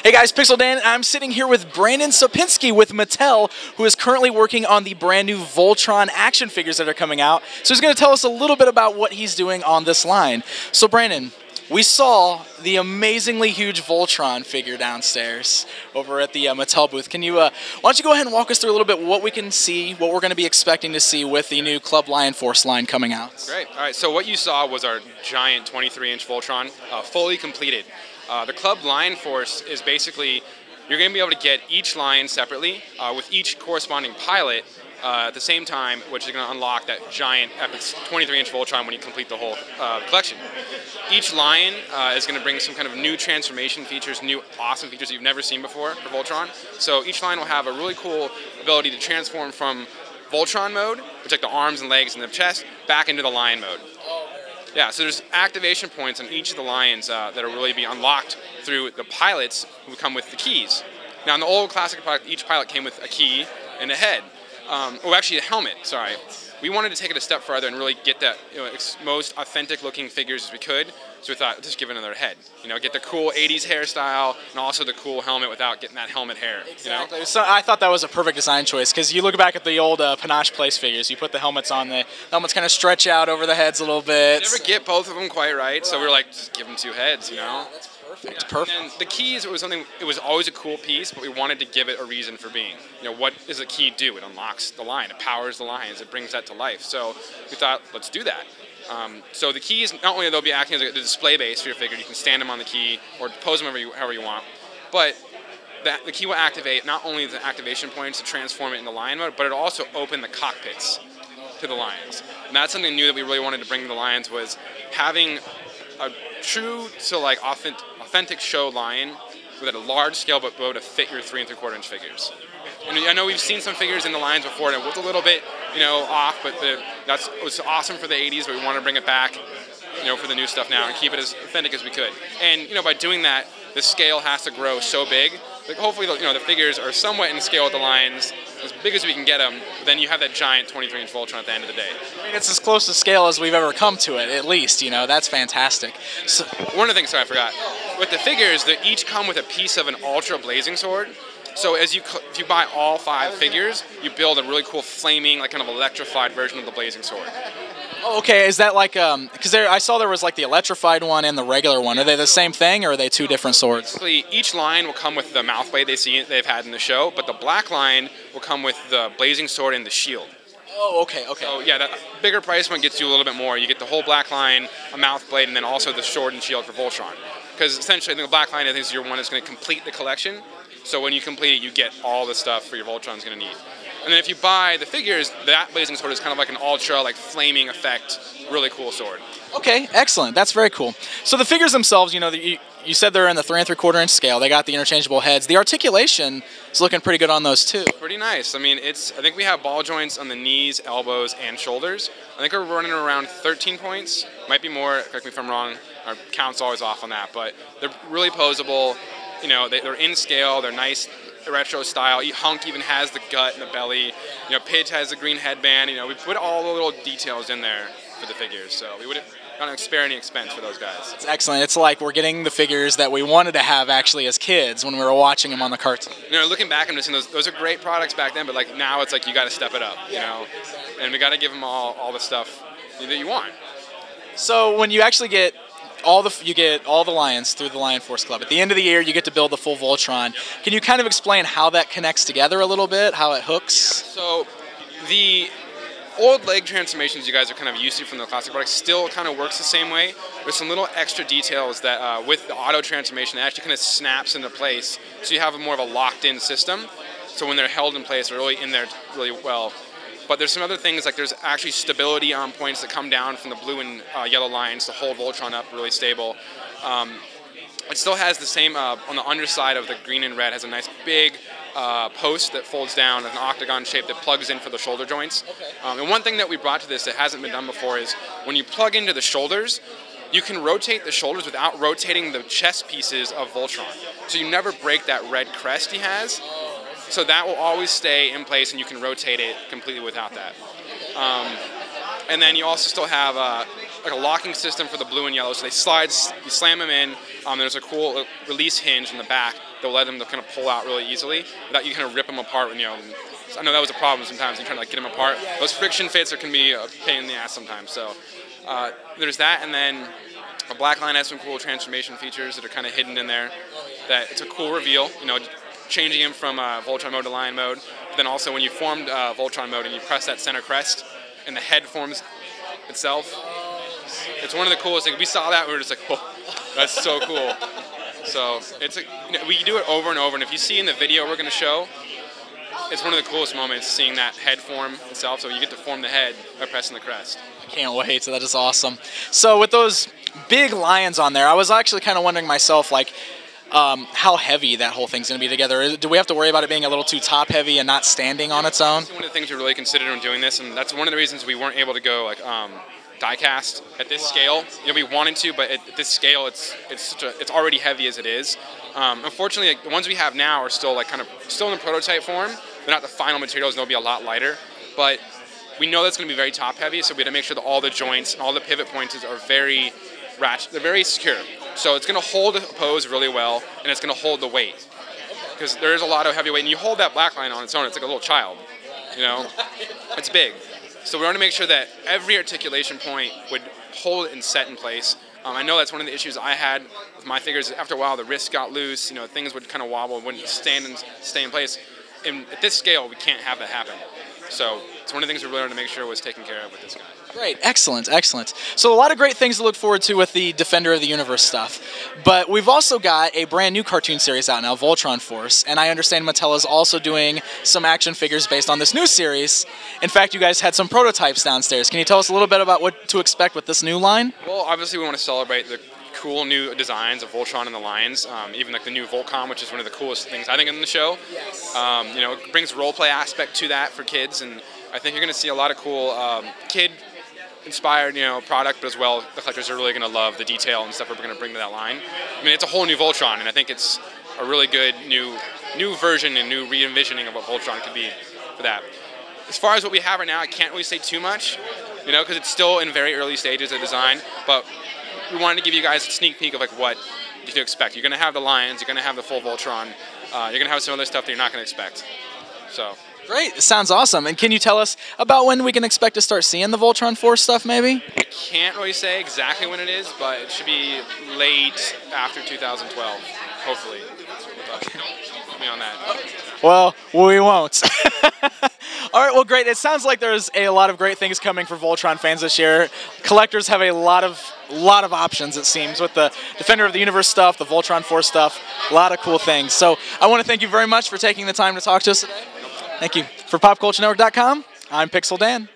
Hey guys, Pixel Dan, and I'm sitting here with Brandon Sopinsky with Mattel, who is currently working on the brand new Voltron action figures that are coming out. So he's going to tell us a little bit about what he's doing on this line. So Brandon, we saw the amazingly huge Voltron figure downstairs over at the Mattel booth. Can you, why don't you go ahead and walk us through a little bit what we can see, what we're going to be expecting to see with the new CLub Lion Force line coming out? Great. All right, so what you saw was our giant 23-inch Voltron, fully completed. The CLub Lion Force is basically, you're going to be able to get each line separately with each corresponding pilot at the same time, which is going to unlock that giant epic 23-inch Voltron when you complete the whole collection. Each line is going to bring some kind of new transformation features, new awesome features that you've never seen before for Voltron. So each line will have a really cool ability to transform from Voltron mode, which is like the arms and legs and the chest, back into the Lion mode. Yeah, so there's activation points on each of the lions that will really be unlocked through the pilots who come with the keys. Now in the old classic product, each pilot came with a key and a head. Oh, actually a helmet, sorry. We wanted to take it a step further and really get that most authentic looking figures as we could. So we thought, let's just give it another head. You know, get the cool 80s hairstyle and also the cool helmet without getting that helmet hair. Exactly. You know? So I thought that was a perfect design choice because you look back at the old Panache Place figures, you put the helmets on, the helmets kind of stretch out over the heads a little bit. You never get both of them quite right, so we were like, just give them two heads, you know? Yeah, that's perfect. It's perfect. And the keys, it was always a cool piece, but we wanted to give it a reason for being. You know, what does a key do? It unlocks the line, it powers the lions, it brings that to life. So we thought, let's do that. So the keys, not only they'll be acting as a display base for your figure, you can stand them on the key or pose them however you want, but the key will activate not only the activation points to transform it into lion mode, but it'll also open the cockpits to the lions. And that's something new that we really wanted to bring to the lions, was having a true to like authentic show lion with a large scale but able to fit your 3 3/4-inch figures. And I know we've seen some figures in the lions before and it was a little bit, you know, off, but it was awesome for the 80s, but we want to bring it back, you know, for the new stuff now and keep it as authentic as we could. And, you know, by doing that, the scale has to grow so big. Like hopefully, the figures are somewhat in scale with the lions, as big as we can get them, but then you have that giant 23-inch Voltron at the end of the day. I mean, it's as close to scale as we've ever come to it, at least, you know, that's fantastic. So, one of the things, sorry, I forgot. With the figures, they each come with a piece of an ultra blazing sword. So if you buy all 5 figures, you build a really cool flaming, like kind of electrified version of the blazing sword. oh, okay, is that like, because I saw there was like the electrified one and the regular one. Are they the same thing or are they 2 different swords? Basically, each line will come with the mouth blade they've had in the show, but the black line will come with the blazing sword and the shield. Oh, okay, okay. So yeah, that bigger price point gets you a little bit more. You get the whole black line, a mouth blade, and then also the sword and shield for Voltron. Because essentially, I think the black line is your one that's going to complete the collection. So when you complete it, you get all the stuff for your Voltron's going to need. And then if you buy the figures, that blazing sword is kind of like an ultra, like flaming effect, really cool sword. Okay, excellent. That's very cool. So the figures themselves, you know, you said they're in the 3 3/4-inch scale. They got the interchangeable heads. The articulation is looking pretty good on those too. Pretty nice. I mean, I think we have ball joints on the knees, elbows, and shoulders. I think we're running around 13 points. Might be more. Correct me if I'm wrong. Our count's always off on that, but they're really posable. You know, they're in scale. They're nice. Retro style. Hunk even has the gut and the belly. You know, Pidge has the green headband. You know, we put all the little details in there for the figures, so we wouldn't spare any expense for those guys. It's excellent. It's like we're getting the figures that we wanted to have actually as kids when we were watching them on the cartoon. You know, looking back, I'm just saying those are great products back then, but like now it's like you got to step it up. You know, and we got to give them all the stuff that you want. So when you actually get you get all the lions through the Lion Force Club. At the end of the year, you get to build the full Voltron. Can you kind of explain how that connects together a little bit, how it hooks? So the old leg transformations you guys are kind of used to from the classic products still kind of works the same way. There's some little extra details that with the auto transformation, it actually kind of snaps into place. So you have more of a locked-in system. So when they're held in place, they're really in there really well. But there's some other things, like there's actually stability points that come down from the blue and yellow lines to hold Voltron up really stable. It still has the same, on the underside of the green and red, has a nice big post that folds down in an octagon shape that plugs in for the shoulder joints. Okay. And one thing that we brought to this that hasn't been done before is when you plug into the shoulders, you can rotate the shoulders without rotating the chest pieces of Voltron. So you never break that red crest he has. So that will always stay in place and you can rotate it completely without that. And then you also still have like a locking system for the blue and yellow. So they slide, you slam them in. There's a cool release hinge in the back they'll let them kind of pull out really easily without you kind of rip them apart. When, I know that was a problem sometimes. You're trying to like get them apart. Those friction fits can be a pain in the ass sometimes. So there's that, and then a Black Line has some cool transformation features that are kind of hidden in there. That it's a cool reveal. Changing him from Voltron mode to Lion mode. But then also when you formed Voltron mode and you press that center crest and the head forms itself, it's one of the coolest things. We saw that and we were just like, whoa, that's so cool. So we do it over and over, and if you see in the video we're going to show, it's one of the coolest moments seeing that head form itself. So you get to form the head by pressing the crest. I can't wait. So that is awesome. So with those big lions on there, I was actually kind of wondering myself, like, how heavy that whole thing's going to be together. Do we have to worry about it being a little too top heavy and not standing on its own? That's one of the things we really considered when doing this, and that's one of the reasons we weren't able to go like die cast at this scale. We wanted to, but at this scale, it's already heavy as it is. Unfortunately, like, the ones we have now are still like still in prototype form. They're not the final materials, and they'll be a lot lighter. But we know that's going to be very top heavy, so we had to make sure that all the joints and all the pivot points are very ratchet. They're very secure. So it's going to hold a pose really well, and it's going to hold the weight. Because there is a lot of heavy weight, and you hold that Black Line on its own, it's like a little child. It's big. So we want to make sure that every articulation point would hold and set in place. I know that's one of the issues I had with my figures. After a while, the wrist got loose. Things would kind of wobble, wouldn't stay in place. And at this scale, we can't have that happen. So it's one of the things we really wanted to make sure was taken care of with this guy. Great, excellent, excellent. So a lot of great things to look forward to with the Defender of the Universe stuff. But we've also got a brand new cartoon series out now, Voltron Force, and I understand Mattel is also doing some action figures based on this new series. In fact, you guys had some prototypes downstairs. Can you tell us a little bit about what to expect with this new line? Well, obviously we want to celebrate the cool new designs of Voltron and the Lions, even like the new Voltcom, which is one of the coolest things I think in the show. Yes. It brings role play aspect to that for kids, and I think you're going to see a lot of cool kid-inspired, product, but as well, the collectors are really going to love the detail and stuff we're going to bring to that line. I mean, it's a whole new Voltron, and I think it's a really good new version and new re-envisioning of what Voltron could be for that. As far as what we have right now, I can't really say too much, because it's still in very early stages of design, but we wanted to give you guys a sneak peek of like what you can expect. You're going to have the Lions, you're going to have the full Voltron, you're going to have some other stuff that you're not going to expect. So. Great, it sounds awesome. And can you tell us about when we can expect to start seeing the Voltron Force stuff, maybe? I can't really say exactly when it is, but it should be late after 2012, hopefully. Put me on that. Well, we won't. All right, well, great. It sounds like there's a lot of great things coming for Voltron fans this year. Collectors have a lot of options, it seems, with the Defender of the Universe stuff, the Voltron Force stuff, a lot of cool things. So I want to thank you very much for taking the time to talk to us today. Thank you. For PopCultureNetwork.com, I'm Pixel Dan.